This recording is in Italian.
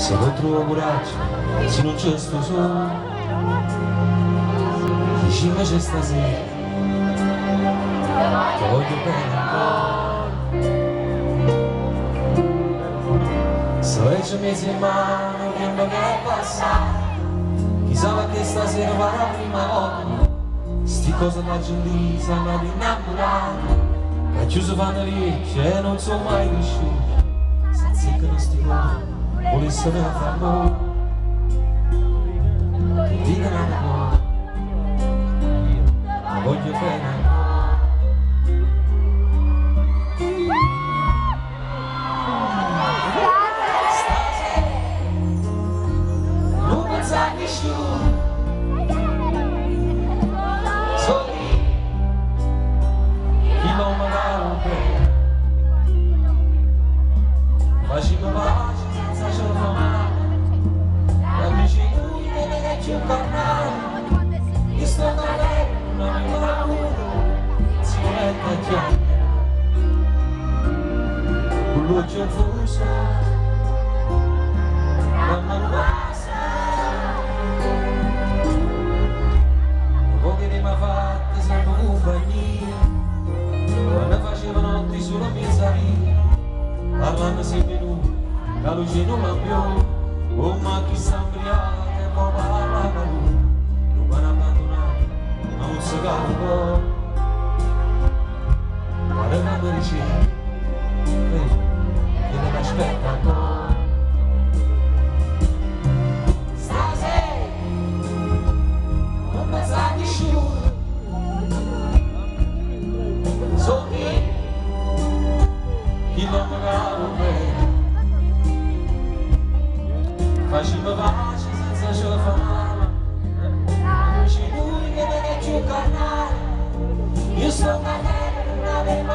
Se non trovo coraggio, se non c'è sto solo, dici invece stasera, ti voglio bene ancora. Se legge mesi in mano, tempo che è passato, chissà che stasera va la prima volta, sti cose da gelì, sono innamorati, che chiuso fanno vecchie e non sono mai cresciuti, senza che non sti cuori. Volessero farlo, ti dicono ancora, ma voglio bene ancora. Stasera, non pensare che sciù, soli, chi non mi dà bene, facciamo pace. Io sto da lei, non mi paura, si mette chiaro, un luce fuso, la mano bassa, pochi di mi ha fatte sempre compagnia, quando facevo notti sulla pizzeria, parlando sempre lui, la luce non l'ha più, oh ma chi sta imbriaco che poi parla con lui. Sogalo, guarda come dicevi, che non aspetta ancora. Stasera, non pensare di sciuro, so chi non mi cavo bene, facciamo pace senza ce la fare. Io sto da lei, non avevo